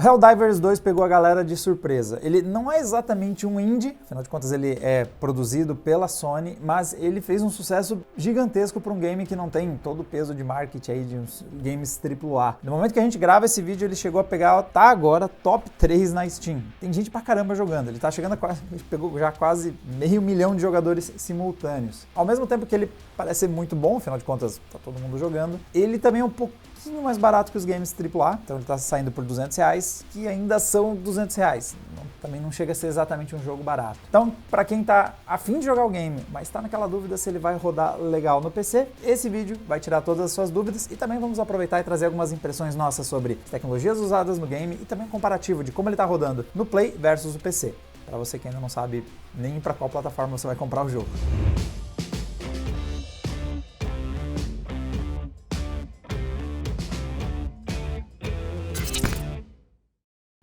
Helldivers 2 pegou a galera de surpresa. Ele não é exatamente um indie, afinal de contas ele é produzido pela Sony, mas ele fez um sucesso gigantesco para um game que não tem todo o peso de marketing aí de uns games AAA. No momento que a gente grava esse vídeo, ele chegou a pegar, tá agora, top 3 na Steam. Tem gente pra caramba jogando, ele tá chegando a quase, pegou já quase 500 mil de jogadores simultâneos. Ao mesmo tempo que ele parece ser muito bom, afinal de contas tá todo mundo jogando, ele também é um pouquinho mais barato que os games AAA, então ele tá saindo por R$200, que ainda são R$200. Também não chega a ser exatamente um jogo barato. Então, para quem tá afim de jogar o game, mas tá naquela dúvida se ele vai rodar legal no PC, esse vídeo vai tirar todas as suas dúvidas e também vamos aproveitar e trazer algumas impressões nossas sobre as tecnologias usadas no game e também um comparativo de como ele tá rodando no Play versus o PC, para você que ainda não sabe nem para qual plataforma você vai comprar o jogo.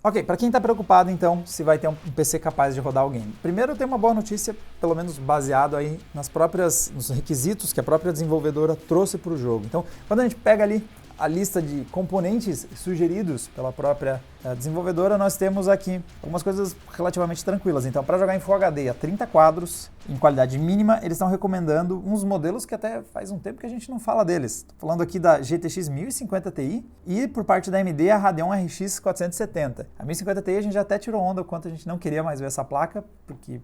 Ok, para quem está preocupado então se vai ter um PC capaz de rodar o game. Primeiro eu tenho uma boa notícia, pelo menos baseado aí nos requisitos que a própria desenvolvedora trouxe para o jogo. Então, quando a gente pega ali a lista de componentes sugeridos pela própria desenvolvedora, nós temos aqui algumas coisas relativamente tranquilas. Então, para jogar em Full HD a 30 quadros, em qualidade mínima, eles estão recomendando uns modelos que até faz um tempo que a gente não fala deles. Estou falando aqui da GTX 1050 Ti e, por parte da AMD, a Radeon RX 470. A 1050 Ti a gente já até tirou onda o quanto a gente não queria mais ver essa placa, porque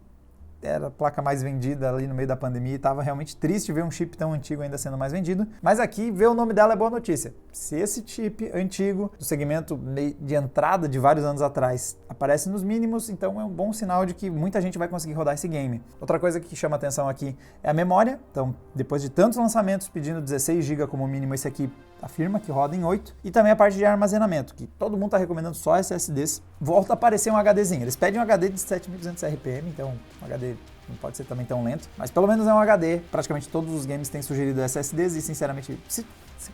era a placa mais vendida ali no meio da pandemia e estava realmente triste ver um chip tão antigo ainda sendo mais vendido. Mas aqui, ver o nome dela é boa notícia. Se esse chip antigo, do segmento de entrada de vários anos atrás, aparece nos mínimos, então é um bom sinal de que muita gente vai conseguir rodar esse game. Outra coisa que chama atenção aqui é a memória. Então, depois de tantos lançamentos pedindo 16 GB como mínimo, esse aqui afirma que roda em 8, e também a parte de armazenamento, que todo mundo está recomendando só SSDs. Volta a aparecer um HDzinho. Eles pedem um HD de 7200 RPM, então um HD não pode ser também tão lento, mas pelo menos é um HD. Praticamente todos os games têm sugerido SSDs e, sinceramente, se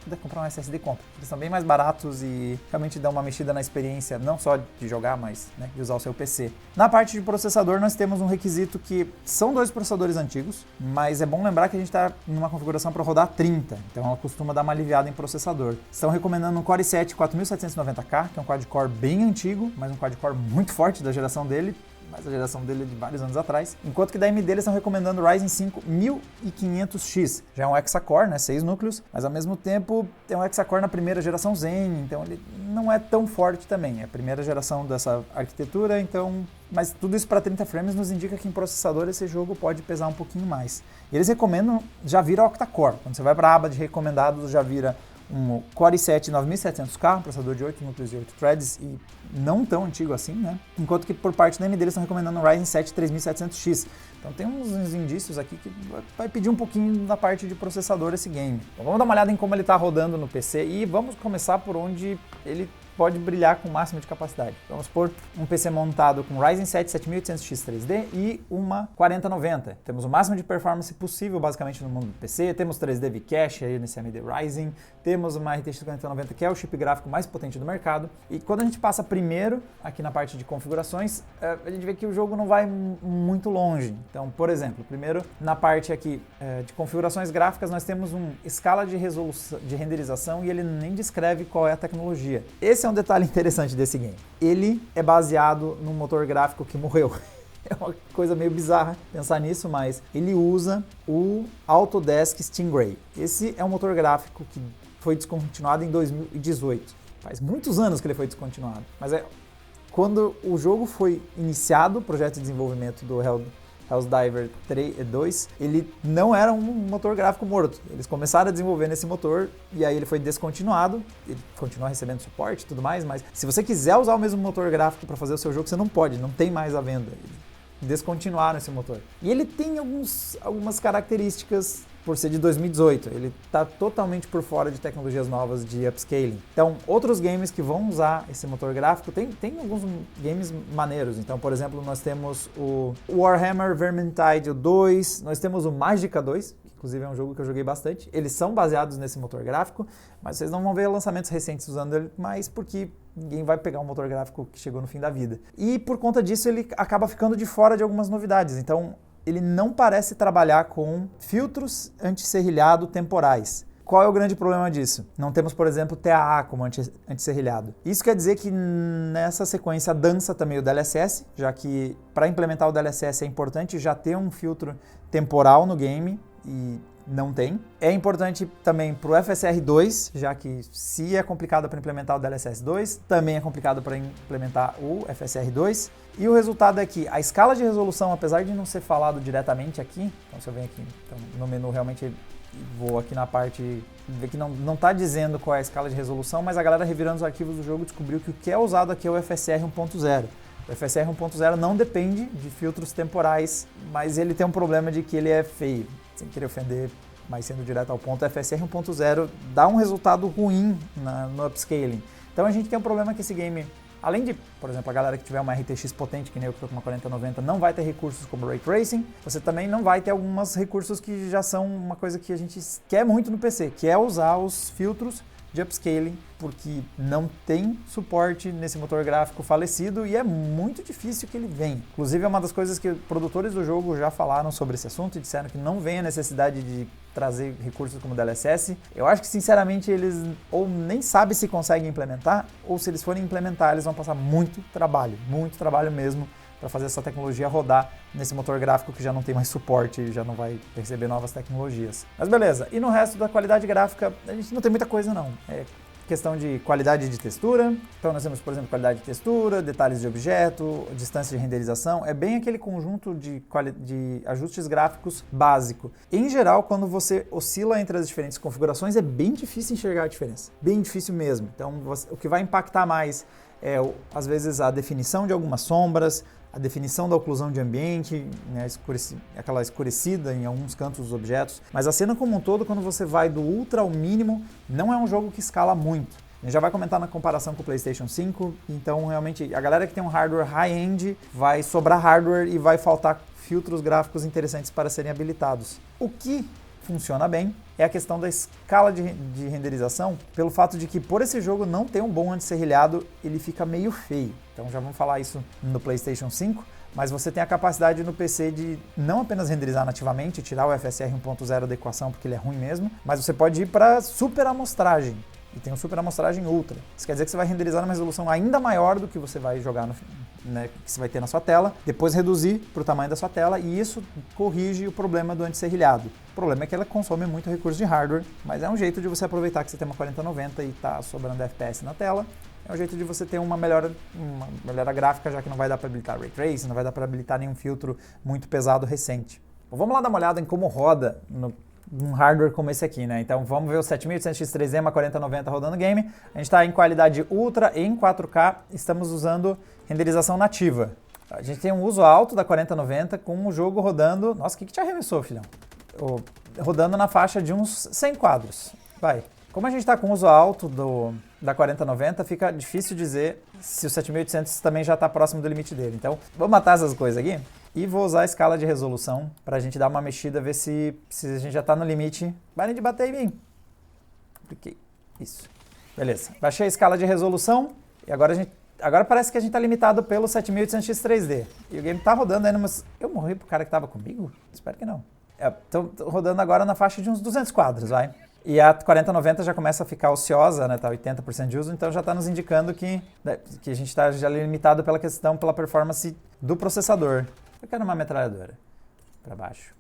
puder comprar um SSD, compra. Eles são bem mais baratos e realmente dão uma mexida na experiência, não só de jogar, mas de usar o seu PC. Na parte de processador, nós temos um requisito que são 2 processadores antigos, mas é bom lembrar que a gente está numa configuração para rodar 30, então ela costuma dar uma aliviada em processador. Estão recomendando um Core i7 4790K, que é um quad-core bem antigo, mas um quad-core muito forte da geração dele, mas a geração dele é de vários anos atrás, enquanto que da AMD eles estão recomendando o Ryzen 5 1500X, já é um hexa-core, 6 núcleos, mas ao mesmo tempo tem um hexa-core na primeira geração Zen, então ele não é tão forte também, é a primeira geração dessa arquitetura, então, mas tudo isso para 30 frames nos indica que em processador esse jogo pode pesar um pouquinho mais. E eles recomendam, já vira octa-core, quando você vai para a aba de recomendados já vira um Core i7 9700K, processador de 8 núcleos e 8 threads e não tão antigo assim, Enquanto que por parte da AMD eles estão recomendando um Ryzen 7 3700X. Então tem uns indícios aqui que vai pedir um pouquinho da parte de processador esse game. Então vamos dar uma olhada em como ele está rodando no PC e vamos começar por onde ele pode brilhar com o máximo de capacidade. Vamos pôr um PC montado com Ryzen 7 7800X 3D e uma 4090. Temos o máximo de performance possível basicamente no mundo do PC, temos 3D V-Cache aí nesse AMD Ryzen, temos uma RTX 4090 que é o chip gráfico mais potente do mercado, e quando a gente passa primeiro aqui na parte de configurações, a gente vê que o jogo não vai muito longe. Então, por exemplo, primeiro na parte aqui de configurações gráficas nós temos uma escala de resolução, de renderização, e ele nem descreve qual é a tecnologia. Esse é um detalhe interessante desse game. Ele é baseado num motor gráfico que morreu. É uma coisa meio bizarra pensar nisso, mas ele usa o Autodesk Stingray. Esse é um motor gráfico que foi descontinuado em 2018. Faz muitos anos que ele foi descontinuado. Mas quando o jogo foi iniciado, o projeto de desenvolvimento do Helldivers 2, ele não era um motor gráfico morto. Eles começaram a desenvolver nesse motor e aí ele foi descontinuado. Ele continua recebendo suporte e tudo mais, mas se você quiser usar o mesmo motor gráfico para fazer o seu jogo, você não pode, não tem mais à venda. Eles descontinuaram esse motor. E ele tem algumas características por ser de 2018, ele está totalmente por fora de tecnologias novas de upscaling. Então, outros games que vão usar esse motor gráfico, tem alguns games maneiros. Então, por exemplo, nós temos o Warhammer Vermintide 2, nós temos o Magicka 2, que inclusive é um jogo que eu joguei bastante. Eles são baseados nesse motor gráfico, mas vocês não vão ver lançamentos recentes usando ele mais porque ninguém vai pegar um motor gráfico que chegou no fim da vida. E por conta disso ele acaba ficando de fora de algumas novidades. Então, ele não parece trabalhar com filtros anti-serrilhado temporais. Qual é o grande problema disso? Não temos, por exemplo, TAA como antisserrilhado. Isso quer dizer que nessa sequência dança também o DLSS, já que para implementar o DLSS é importante já ter um filtro temporal no game e não tem. É importante também para o FSR2, já que se é complicado para implementar o DLSS 2, também é complicado para implementar o FSR2. E o resultado é que a escala de resolução, apesar de não ser falado diretamente aqui, então se eu venho aqui então, no menu realmente vou aqui na parte, ver que não está dizendo qual é a escala de resolução, mas a galera revirando os arquivos do jogo descobriu que o que é usado aqui é o FSR 1.0. O FSR 1.0 não depende de filtros temporais, mas ele tem um problema de que ele é feio. Sem querer ofender, mas sendo direto ao ponto, o FSR 1.0 dá um resultado ruim no upscaling. Então a gente tem um problema que esse game, além de, por exemplo, a galera que tiver uma RTX potente, que nem eu que estou com uma 4090, não vai ter recursos como Ray Tracing, você também não vai ter alguns recursos que já são uma coisa que a gente quer muito no PC, que é usar os filtros de upscaling, porque não tem suporte nesse motor gráfico falecido e é muito difícil que ele venha. Inclusive é uma das coisas que produtores do jogo já falaram sobre esse assunto e disseram que não vem a necessidade de trazer recursos como DLSS. Eu acho que sinceramente eles ou nem sabem se conseguem implementar, ou se eles forem implementar eles vão passar muito trabalho mesmo, para fazer essa tecnologia rodar nesse motor gráfico que já não tem mais suporte e já não vai receber novas tecnologias. Mas beleza, e no resto da qualidade gráfica, a gente não tem muita coisa não. É questão de qualidade de textura, então nós temos, por exemplo, qualidade de textura, detalhes de objeto, distância de renderização, é bem aquele conjunto de ajustes gráficos básico. Em geral, quando você oscila entre as diferentes configurações, é bem difícil enxergar a diferença, bem difícil mesmo. Então, o que vai impactar mais é, às vezes, a definição de algumas sombras, a definição da oclusão de ambiente, né, aquela escurecida em alguns cantos dos objetos, mas a cena como um todo, quando você vai do ultra ao mínimo, não é um jogo que escala muito. A gente já vai comentar na comparação com o PlayStation 5, então realmente a galera que tem um hardware high-end vai sobrar hardware e vai faltar filtros gráficos interessantes para serem habilitados. O que funciona bem é a questão da escala de renderização, pelo fato de que por esse jogo não ter um bom antisserrilhado, ele fica meio feio. Então já vamos falar isso no PlayStation 5, mas você tem a capacidade no PC de não apenas renderizar nativamente, tirar o FSR 1.0 da equação porque ele é ruim mesmo, mas você pode ir para super amostragem. E tem um super amostragem ultra. Isso quer dizer que você vai renderizar numa resolução ainda maior do que você vai jogar, que você vai ter na sua tela, depois reduzir para o tamanho da sua tela e isso corrige o problema do antisserrilhado. O problema é que ela consome muito recurso de hardware, mas é um jeito de você aproveitar que você tem uma 4090 e está sobrando FPS na tela. É um jeito de você ter uma melhora gráfica, já que não vai dar para habilitar Ray Tracing, não vai dar para habilitar nenhum filtro muito pesado recente. Bom, vamos lá dar uma olhada em como roda num hardware como esse aqui, né? Então vamos ver o 7800X3D, uma 4090 rodando game. A gente está em qualidade ultra em 4K, estamos usando renderização nativa. A gente tem um uso alto da 4090 com o jogo rodando... Nossa, o que te arremessou, filhão? Rodando na faixa de uns 100 quadros. Vai. Como a gente está com uso alto da 4090, fica difícil dizer se o 7800 também já está próximo do limite dele. Então, vou matar essas coisas aqui. E vou usar a escala de resolução para a gente dar uma mexida, ver se a gente já está no limite. Parem de bater em mim. Cliquei. Isso. Beleza. Baixei a escala de resolução e agora parece que a gente está limitado pelo 7800X3D. E o game está rodando ainda, mas eu morri pro cara que estava comigo? Espero que não. Estou rodando agora na faixa de uns 200 quadros, vai. E a 4090 já começa a ficar ociosa, né? Tá 80% de uso, então já está nos indicando que a gente está já limitado pela performance do processador. Eu quero uma metralhadora. Para baixo.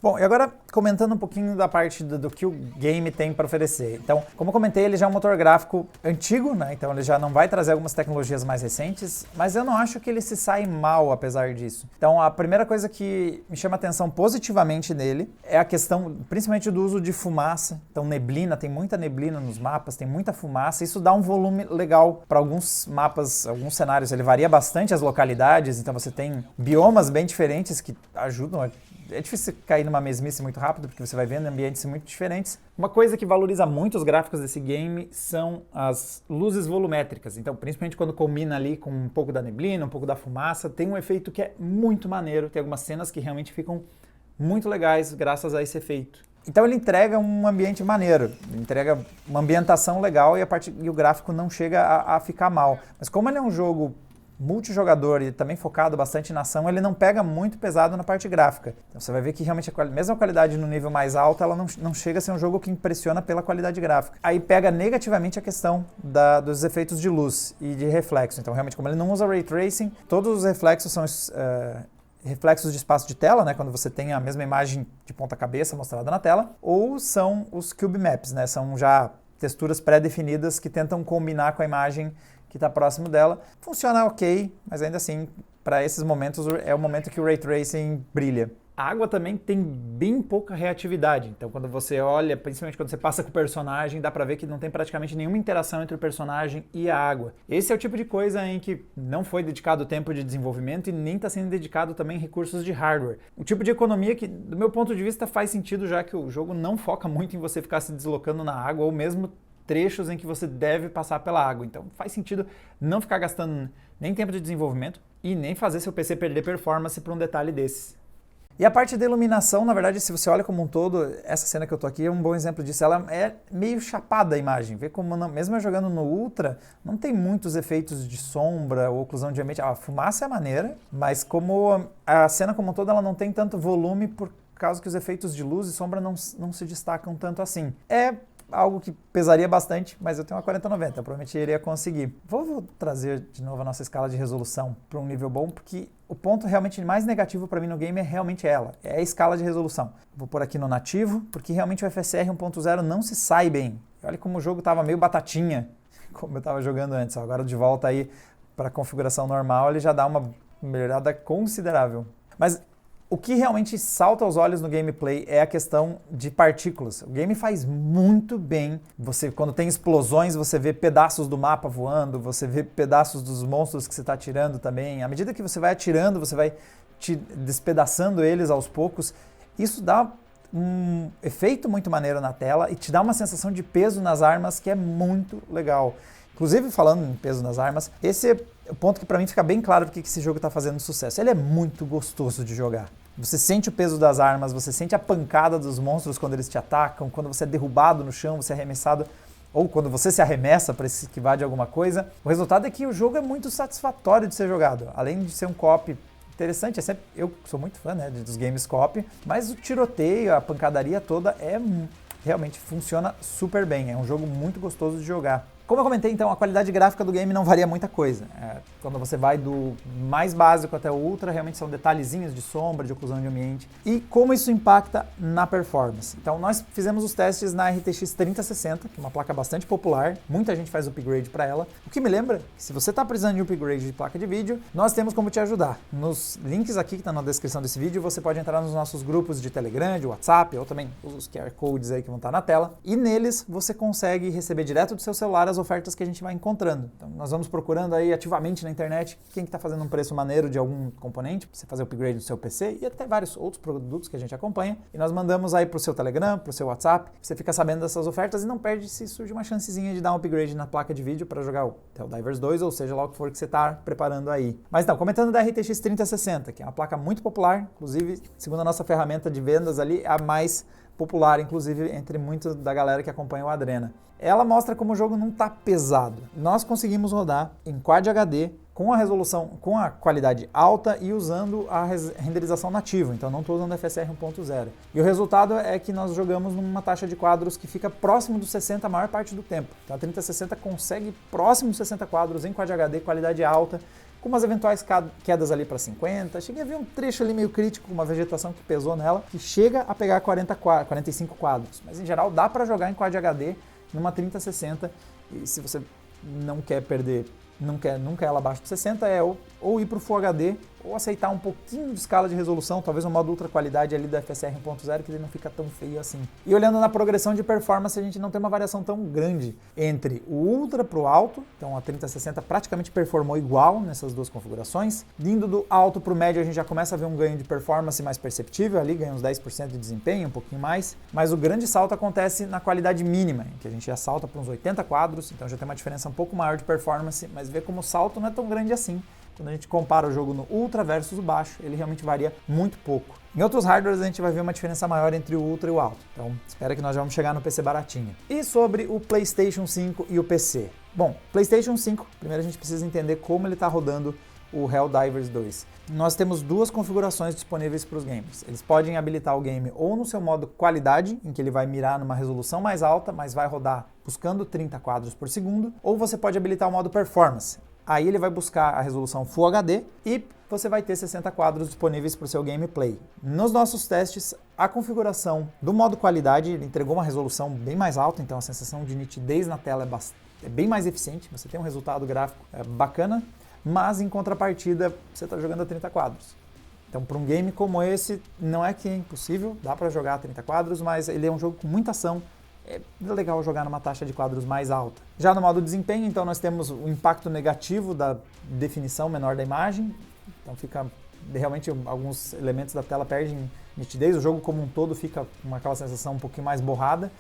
Bom, e agora comentando um pouquinho da parte do que o game tem para oferecer. Então, como eu comentei, ele já é um motor gráfico antigo, né? Então ele já não vai trazer algumas tecnologias mais recentes, mas eu não acho que ele se sai mal apesar disso. Então a primeira coisa que me chama a atenção positivamente nele é a questão, principalmente do uso de fumaça. Então neblina, tem muita neblina nos mapas, tem muita fumaça, isso dá um volume legal para alguns mapas, alguns cenários. Ele varia bastante as localidades, então você tem biomas bem diferentes que ajudam a... É difícil cair numa mesmice muito rápido, porque você vai vendo ambientes muito diferentes. Uma coisa que valoriza muito os gráficos desse game são as luzes volumétricas. Então, principalmente quando combina ali com um pouco da neblina, um pouco da fumaça, tem um efeito que é muito maneiro. Tem algumas cenas que realmente ficam muito legais graças a esse efeito. Então ele entrega um ambiente maneiro, entrega uma ambientação legal e o gráfico não chega a ficar mal. Mas como ele é um jogo multijogador e também focado bastante na ação, ele não pega muito pesado na parte gráfica. Então você vai ver que realmente mesmo a qualidade no nível mais alto, ela não chega a ser um jogo que impressiona pela qualidade gráfica. Aí pega negativamente a questão dos efeitos de luz e de reflexo. Então realmente, como ele não usa Ray Tracing, todos os reflexos são reflexos de espaço de tela, né, quando você tem a mesma imagem de ponta cabeça mostrada na tela, ou são os Cube Maps, né, são já texturas pré-definidas que tentam combinar com a imagem que está próximo dela. Funciona ok, mas ainda assim, para esses momentos, é o momento que o Ray Tracing brilha. A água também tem bem pouca reatividade, então quando você olha, principalmente quando você passa com o personagem, dá pra ver que não tem praticamente nenhuma interação entre o personagem e a água. Esse é o tipo de coisa em que não foi dedicado tempo de desenvolvimento e nem está sendo dedicado também recursos de hardware. O tipo de economia que, do meu ponto de vista, faz sentido, já que o jogo não foca muito em você ficar se deslocando na água ou mesmo trechos em que você deve passar pela água. Então faz sentido não ficar gastando nem tempo de desenvolvimento e nem fazer seu PC perder performance por um detalhe desses. E a parte da iluminação, na verdade, se você olha como um todo, essa cena que eu tô aqui é um bom exemplo disso. Ela é meio chapada a imagem. Vê como, mesmo eu jogando no Ultra, não tem muitos efeitos de sombra ou oclusão de ambiente. A fumaça é maneira, mas como a cena como um todo, ela não tem tanto volume por causa que os efeitos de luz e sombra não se destacam tanto assim. É algo que pesaria bastante, mas eu tenho uma 4090, eu provavelmente iria conseguir. Vou trazer de novo a nossa escala de resolução para um nível bom, porque o ponto realmente mais negativo para mim no game é realmente ela, é a escala de resolução. Vou pôr aqui no nativo, porque realmente o FSR 1.0 não se sai bem. Olha como o jogo estava meio batatinha, como eu estava jogando antes. Agora de volta aí para a configuração normal, ele já dá uma melhorada considerável. Mas o que realmente salta aos olhos no gameplay é a questão de partículas. O game faz muito bem. Quando tem explosões, você vê pedaços do mapa voando, você vê pedaços dos monstros que você está atirando também. À medida que você vai atirando, você vai despedaçando eles aos poucos. Isso dá um efeito muito maneiro na tela e te dá uma sensação de peso nas armas que é muito legal. Inclusive, falando em peso nas armas, esse é o ponto que para mim fica bem claro porque esse jogo está fazendo sucesso. Ele é muito gostoso de jogar. Você sente o peso das armas, você sente a pancada dos monstros quando eles te atacam, quando você é derrubado no chão, você é arremessado, ou quando você se arremessa para se esquivar de alguma coisa. O resultado é que o jogo é muito satisfatório de ser jogado. Além de ser um co-op interessante, eu sou muito fã, né, dos games co-op, mas o tiroteio, a pancadaria toda realmente funciona super bem. É um jogo muito gostoso de jogar. Como eu comentei, então, a qualidade gráfica do game não varia muita coisa. Quando você vai do mais básico até o ultra, realmente são detalhezinhos de sombra, de oclusão de ambiente. E como isso impacta na performance. Então, nós fizemos os testes na RTX 3060, que é uma placa bastante popular. Muita gente faz upgrade para ela. O que me lembra que se você está precisando de upgrade de placa de vídeo, nós temos como te ajudar. Nos links aqui que estão na descrição desse vídeo, você pode entrar nos nossos grupos de Telegram, de WhatsApp, ou também os QR Codes aí que vão estar na tela. E neles você consegue receber direto do seu celular as ofertas que a gente vai encontrando. Então, nós vamos procurando aí ativamente na internet quem está fazendo um preço maneiro de algum componente, para você fazer o upgrade do seu PC e até vários outros produtos que a gente acompanha. E nós mandamos aí para o seu Telegram, para o seu WhatsApp, você fica sabendo dessas ofertas e não perde se surge uma chancezinha de dar um upgrade na placa de vídeo para jogar o Helldivers 2 ou seja lá o que for que você está preparando aí. Mas então, comentando da RTX 3060, que é uma placa muito popular, inclusive, segundo a nossa ferramenta de vendas ali, é a mais popular, inclusive, entre muita da galera que acompanha o Adrena. Ela mostra como o jogo não está pesado. Nós conseguimos rodar em Quad HD com a resolução, com a qualidade alta e usando a renderização nativa, então não estou usando FSR 1.0. E o resultado é que nós jogamos numa taxa de quadros que fica próximo dos 60 a maior parte do tempo. Então a 3060 consegue próximo dos 60 quadros em Quad HD, qualidade alta, com umas eventuais quedas ali para 50. Cheguei a ver um trecho ali meio crítico, uma vegetação que pesou nela, que chega a pegar 45 quadros. Mas em geral dá para jogar em Quad HD numa 3060 e se você não quer perder, não quer ela abaixo de 60, é ou ir para o Full HD ou aceitar um pouquinho de escala de resolução, talvez um modo ultra qualidade ali do FSR 1.0 que ele não fica tão feio assim. E olhando na progressão de performance, a gente não tem uma variação tão grande entre o ultra para o alto, então a 3060 praticamente performou igual nessas duas configurações. Indo do alto para o médio, a gente já começa a ver um ganho de performance mais perceptível, ali ganha uns 10% de desempenho, um pouquinho mais, mas o grande salto acontece na qualidade mínima, em que a gente já salta para uns 80 quadros, então já tem uma diferença um pouco maior de performance, mas vê como o salto não é tão grande assim. Quando a gente compara o jogo no Ultra versus o baixo, ele realmente varia muito pouco. Em outros hardwares a gente vai ver uma diferença maior entre o Ultra e o alto. Então, espera que nós vamos chegar no PC baratinho. E sobre o PlayStation 5 e o PC? Bom, PlayStation 5, primeiro a gente precisa entender como ele está rodando o Helldivers 2. Nós temos duas configurações disponíveis para os gamers. Eles podem habilitar o game ou no seu modo qualidade, em que ele vai mirar numa resolução mais alta, mas vai rodar buscando 30 quadros por segundo, ou você pode habilitar o modo performance. Aí ele vai buscar a resolução Full HD e você vai ter 60 quadros disponíveis para o seu gameplay. Nos nossos testes, a configuração do modo qualidade ele entregou uma resolução bem mais alta, então a sensação de nitidez na tela é bem mais eficiente, você tem um resultado gráfico bacana, mas em contrapartida você está jogando a 30 quadros. Então para um game como esse, não é que é impossível, dá para jogar a 30 quadros, mas ele é um jogo com muita ação, é legal jogar numa taxa de quadros mais alta. Já no modo desempenho, então nós temos o impacto negativo da definição menor da imagem, então fica realmente alguns elementos da tela perdem nitidez, o jogo como um todo fica com aquela sensação um pouquinho mais borrada,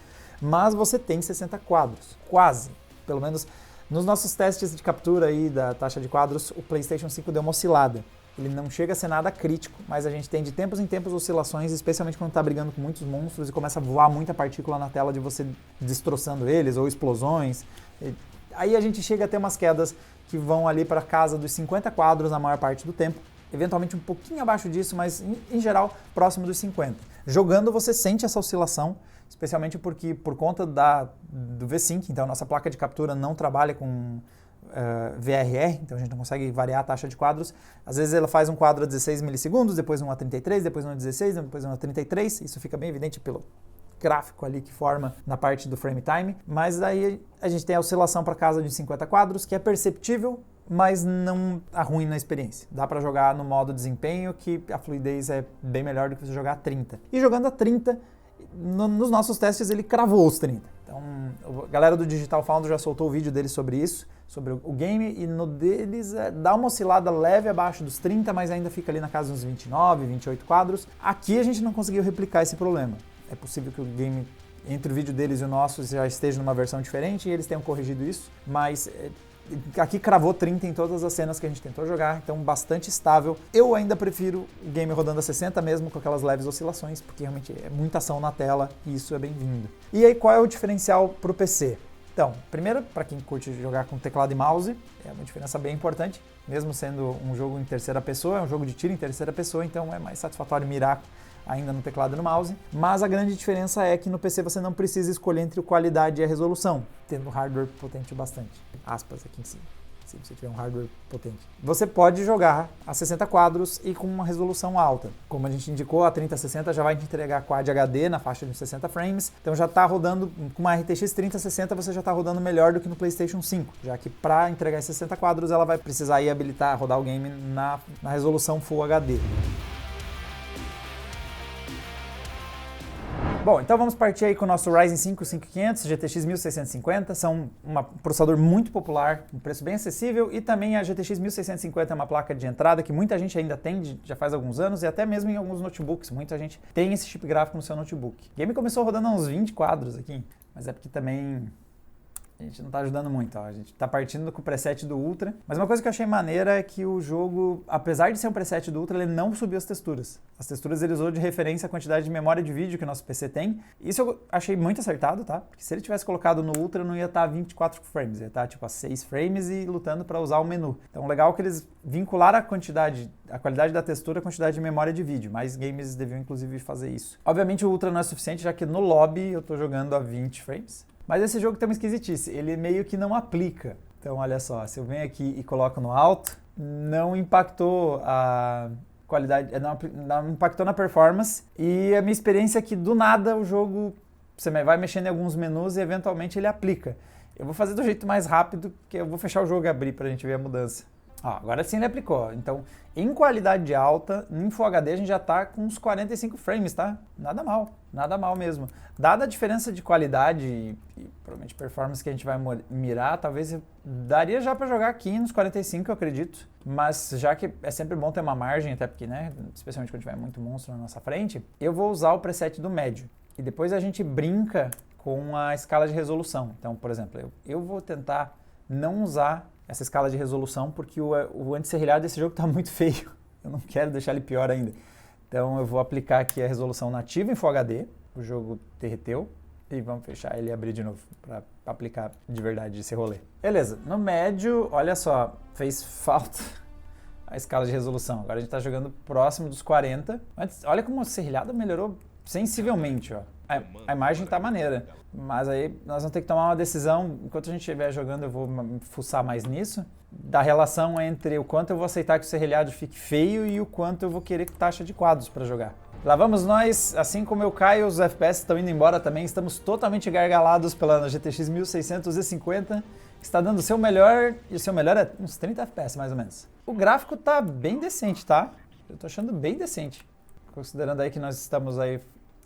mas você tem 60 quadros, quase, pelo menos nos nossos testes de captura aí da taxa de quadros, o PlayStation 5 deu uma oscilada. Ele não chega a ser nada crítico, mas a gente tem de tempos em tempos oscilações, especialmente quando está brigando com muitos monstros e começa a voar muita partícula na tela de você destroçando eles, ou explosões. Aí a gente chega a ter umas quedas que vão ali para casa dos 50 quadros na maior parte do tempo, eventualmente um pouquinho abaixo disso, mas em geral próximo dos 50. Jogando você sente essa oscilação, especialmente porque por conta do V-Sync, então a nossa placa de captura não trabalha com VRR, então a gente não consegue variar a taxa de quadros. Às vezes ela faz um quadro a 16 milissegundos, depois um a 33, depois um a 16, depois um a 33, isso fica bem evidente pelo gráfico ali que forma na parte do frame time, mas daí a gente tem a oscilação para casa de 50 quadros, que é perceptível, mas não ruim na experiência. Dá para jogar no modo desempenho, que a fluidez é bem melhor do que você jogar a 30. E jogando a 30, nos nossos testes ele cravou os 30. Então, a galera do Digital Foundry já soltou o vídeo deles sobre isso, sobre o game, e no deles dá uma oscilada leve abaixo dos 30, mas ainda fica ali na casa dos 29, 28 quadros. Aqui a gente não conseguiu replicar esse problema. É possível que o game, entre o vídeo deles e o nosso, já esteja numa versão diferente e eles tenham corrigido isso, mas aqui cravou 30 em todas as cenas que a gente tentou jogar, então bastante estável. Eu ainda prefiro o game rodando a 60 mesmo, com aquelas leves oscilações, porque realmente é muita ação na tela e isso é bem-vindo. E aí qual é o diferencial para o PC? Então, primeiro, para quem curte jogar com teclado e mouse, é uma diferença bem importante, mesmo sendo um jogo em terceira pessoa, é um jogo de tiro em terceira pessoa, então é mais satisfatório mirar ainda no teclado e no mouse, mas a grande diferença é que no PC você não precisa escolher entre qualidade e a resolução, tendo hardware potente bastante, aspas aqui em cima, se você tiver um hardware potente. Você pode jogar a 60 quadros e com uma resolução alta. Como a gente indicou, a 3060 já vai te entregar Quad HD na faixa de 60 frames, então já está rodando, com uma RTX 3060 você já está rodando melhor do que no PlayStation 5, já que para entregar esses 60 quadros ela vai precisar aí habilitar, rodar o game na resolução Full HD. Bom, então vamos partir aí com o nosso Ryzen 5 5500 GTX 1650, são um processador muito popular, um preço bem acessível, e também a GTX 1650 é uma placa de entrada que muita gente ainda tem, já faz alguns anos, e até mesmo em alguns notebooks, muita gente tem esse chip gráfico no seu notebook. O game começou rodando a uns 20 quadros aqui, mas é porque também a gente não está ajudando muito, ó. A gente está partindo com o preset do Ultra, mas uma coisa que eu achei maneira é que o jogo, apesar de ser um preset do Ultra, ele não subiu as texturas. As texturas ele usou de referência a quantidade de memória de vídeo que o nosso PC tem. Isso eu achei muito acertado, tá? Porque se ele tivesse colocado no Ultra, não ia estar a 24 frames, ia estar tipo a 6 frames e lutando para usar o menu. Então legal que eles vincularam a qualidade da textura à quantidade de memória de vídeo. Mais games deviam inclusive fazer isso. Obviamente o Ultra não é suficiente, já que no lobby eu estou jogando a 20 frames. Mas esse jogo tem uma esquisitice, ele meio que não aplica. Então olha só, se eu venho aqui e coloco no alto, não impactou a qualidade, não impactou na performance, e a minha experiência é que do nada o jogo, você vai mexendo em alguns menus e eventualmente ele aplica. Eu vou fazer do jeito mais rápido, que eu vou fechar o jogo e abrir pra gente ver a mudança. Ó, agora sim ele aplicou. Então, em qualidade alta, em Full HD a gente já tá com uns 45 frames, tá? Nada mal mesmo. Dada a diferença de qualidade e provavelmente performance que a gente vai mirar, talvez daria já para jogar aqui nos 45, eu acredito. Mas já que é sempre bom ter uma margem, até porque, né, especialmente quando tiver muito monstro na nossa frente, eu vou usar o preset do médio. E depois a gente brinca com a escala de resolução. Então, por exemplo, eu vou tentar não usar essa escala de resolução, porque o anti-serrilhado desse jogo está muito feio. Eu não quero deixar ele pior ainda. Então eu vou aplicar aqui a resolução nativa em Full HD, o jogo derreteu, e vamos fechar ele e abrir de novo, para aplicar de verdade esse rolê. Beleza, no médio, olha só, fez falta a escala de resolução. Agora a gente está jogando próximo dos 40. Mas olha como o serrilhado melhorou sensivelmente, ó. A imagem tá maneira, mas aí nós vamos ter que tomar uma decisão, enquanto a gente estiver jogando eu vou me fuçar mais nisso, da relação entre o quanto eu vou aceitar que o serrilhado fique feio e o quanto eu vou querer taxa de quadros para jogar. Lá vamos nós, assim como eu caio, os FPS estão indo embora também, estamos totalmente gargalados pela GTX 1650, que está dando o seu melhor, e o seu melhor é uns 30 FPS mais ou menos. O gráfico tá bem decente, tá? Eu tô achando bem decente, considerando aí que nós estamos aí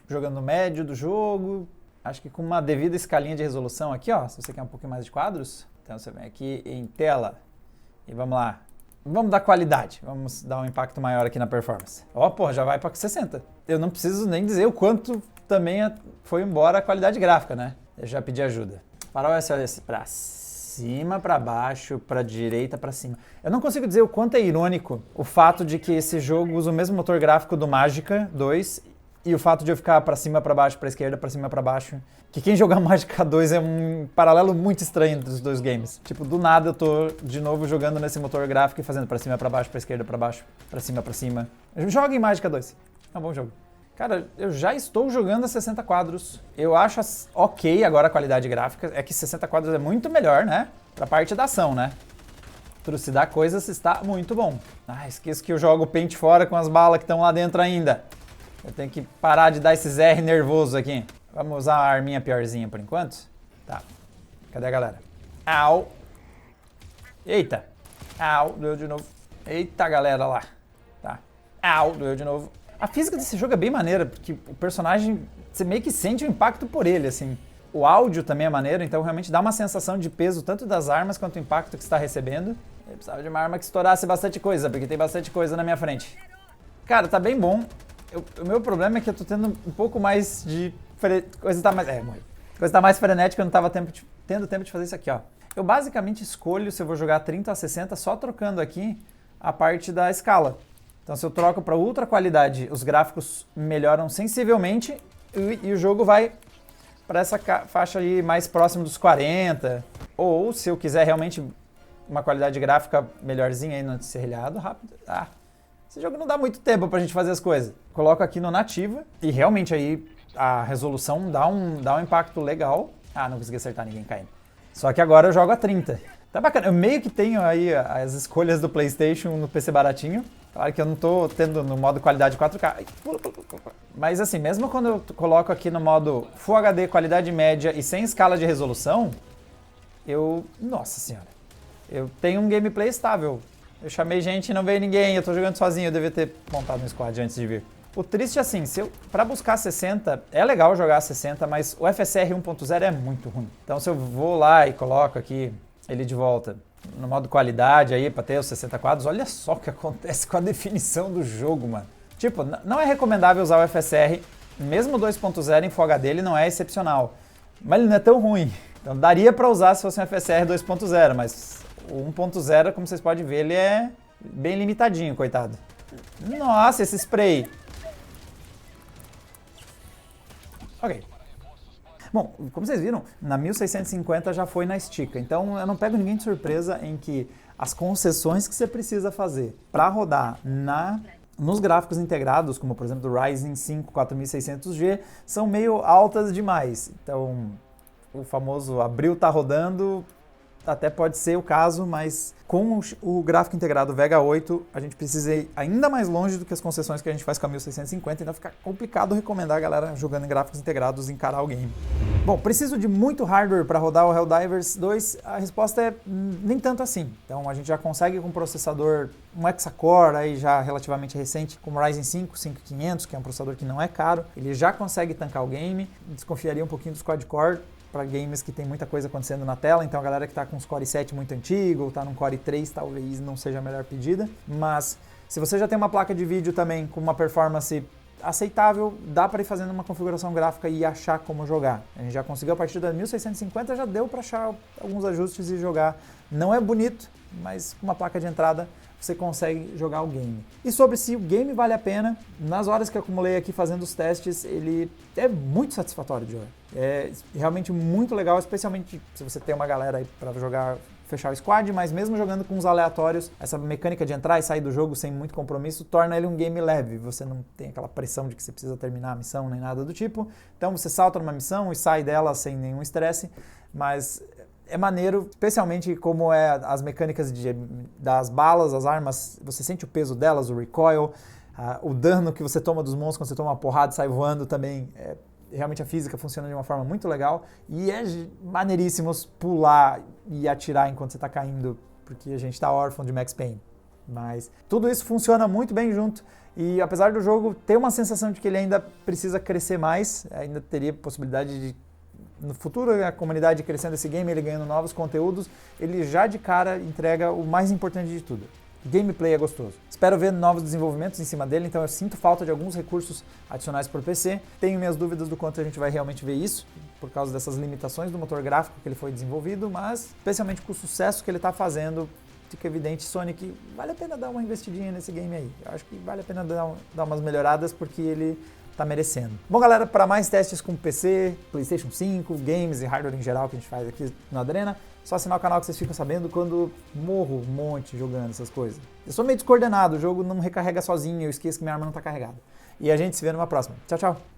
jogando no médio do jogo, acho que com uma devida escalinha de resolução aqui, ó, se você quer um pouquinho mais de quadros, então você vem aqui em tela e vamos lá, vamos dar qualidade, vamos dar um impacto maior aqui na performance. Ó, pô, já vai para 60. Eu não preciso nem dizer o quanto também foi embora a qualidade gráfica, né? Eu já pedi ajuda. Farol SLS para cima, para baixo, para direita, para cima. Eu não consigo dizer o quanto é irônico o fato de que esse jogo usa o mesmo motor gráfico do Magicka 2 e o fato de eu ficar pra cima, pra baixo, pra esquerda, pra cima, pra baixo. Que quem jogar Magicka 2 é um paralelo muito estranho entre os dois games. Tipo, do nada eu tô de novo jogando nesse motor gráfico e fazendo pra cima, pra baixo, pra esquerda, pra baixo, pra cima, pra cima. Joga em Magicka 2. É um bom jogo. Cara, eu já estou jogando a 60 quadros. Eu acho ok agora a qualidade gráfica. É que 60 quadros é muito melhor, né? Pra parte da ação, né? Trucidar coisas está muito bom. Ah, esqueço que eu jogo o pente fora com as balas que estão lá dentro ainda. Eu tenho que parar de dar esses R nervosos aqui. Vamos usar a arminha piorzinha por enquanto? Tá. Cadê a galera? Au. Eita. Au, doeu de novo. Eita, galera lá. Tá. Au, doeu de novo. A física desse jogo é bem maneira, porque o personagem, você meio que sente o impacto por ele, assim. O áudio também é maneiro, então realmente dá uma sensação de peso tanto das armas quanto o impacto que você está recebendo. Eu precisava de uma arma que estourasse bastante coisa, porque tem bastante coisa na minha frente. Cara, tá bem bom. O meu problema é que eu tô tendo um pouco mais de... Coisa tá mais... morri. Coisa tá mais frenética, eu não tava tendo tempo de fazer isso aqui, ó. Eu basicamente escolho se eu vou jogar 30 a 60 só trocando aqui a parte da escala. Então se eu troco para ultra qualidade, os gráficos melhoram sensivelmente e o jogo vai para essa faixa aí mais próximo dos 40. Ou se eu quiser realmente uma qualidade gráfica melhorzinha aí no serrilhado, rápido... Esse jogo não dá muito tempo pra gente fazer as coisas. Coloco aqui no nativa e realmente aí a resolução dá um impacto legal. Ah, não consegui acertar ninguém caindo. Só que agora eu jogo a 30. Tá bacana. Eu meio que tenho aí as escolhas do PlayStation no PC baratinho. Claro que eu não tô tendo no modo qualidade 4K. Mas assim, mesmo quando eu coloco aqui no modo Full HD, qualidade média e sem escala de resolução, nossa senhora, eu tenho um gameplay estável. Eu chamei gente e não veio ninguém, eu tô jogando sozinho, eu devia ter montado um squad antes de vir. O triste é assim, pra buscar 60, é legal jogar 60, mas o FSR 1.0 é muito ruim. Então se eu vou lá e coloco aqui ele de volta no modo qualidade aí pra ter os 60 quadros, olha só o que acontece com a definição do jogo, mano. Tipo, não é recomendável usar o FSR, mesmo 2.0 em Full HD ele não é excepcional, mas ele não é tão ruim. Então daria pra usar se fosse um FSR 2.0, mas o 1.0, como vocês podem ver, ele é bem limitadinho, coitado. Nossa, esse spray. Ok. Bom, como vocês viram, na 1650 já foi na estica. Então eu não pego ninguém de surpresa em que as concessões que você precisa fazer para rodar nos gráficos integrados, como por exemplo do Ryzen 5 4600G, são meio altas demais. Então o famoso abril tá rodando... Até pode ser o caso, mas com o gráfico integrado Vega 8, a gente precisa ir ainda mais longe do que as concessões que a gente faz com a 1650, então fica complicado recomendar a galera jogando em gráficos integrados encarar o game. Bom, preciso de muito hardware para rodar o Helldivers 2? A resposta é nem tanto assim. Então a gente já consegue com um processador, um hexa-core aí já relativamente recente, como o Ryzen 5 5500, que é um processador que não é caro, ele já consegue tancar o game. Desconfiaria um pouquinho dos quad-core para games que tem muita coisa acontecendo na tela, então a galera que está com os Core 7 muito antigo, ou está num Core 3, talvez não seja a melhor pedida, mas se você já tem uma placa de vídeo também com uma performance aceitável, dá para ir fazendo uma configuração gráfica e achar como jogar. A gente já conseguiu a partir da 1650, já deu para achar alguns ajustes e jogar. Não é bonito, mas com uma placa de entrada você consegue jogar o game. E sobre se o game vale a pena, nas horas que eu acumulei aqui fazendo os testes, ele é muito satisfatório de jogar. É realmente muito legal, especialmente se você tem uma galera aí para jogar fechar o squad, mas mesmo jogando com os aleatórios, essa mecânica de entrar e sair do jogo sem muito compromisso torna ele um game leve. Você não tem aquela pressão de que você precisa terminar a missão nem nada do tipo. Então você salta numa missão e sai dela sem nenhum estresse, mas é maneiro, especialmente como as mecânicas das balas, as armas, você sente o peso delas, o recoil, o dano que você toma dos monstros quando você toma uma porrada e sai voando também. Realmente a física funciona de uma forma muito legal e é maneiríssimo pular e atirar enquanto você está caindo, porque a gente está órfão de Max Payne. Mas tudo isso funciona muito bem junto e apesar do jogo ter uma sensação de que ele ainda precisa crescer mais, ainda teria possibilidade de, no futuro, a comunidade crescendo esse game, ele ganhando novos conteúdos, ele já de cara entrega o mais importante de tudo. Gameplay é gostoso. Espero ver novos desenvolvimentos em cima dele, então eu sinto falta de alguns recursos adicionais para o PC. Tenho minhas dúvidas do quanto a gente vai realmente ver isso, por causa dessas limitações do motor gráfico que ele foi desenvolvido, mas especialmente com o sucesso que ele está fazendo, fica evidente, Sonic, vale a pena dar uma investidinha nesse game aí. Eu acho que vale a pena dar umas melhoradas porque ele tá merecendo. Bom, galera, para mais testes com PC, PlayStation 5, games e hardware em geral que a gente faz aqui no Adrena, só assinar o canal que vocês ficam sabendo quando morro um monte jogando essas coisas. Eu sou meio descoordenado, o jogo não recarrega sozinho, eu esqueço que minha arma não tá carregada. E a gente se vê numa próxima. Tchau, tchau!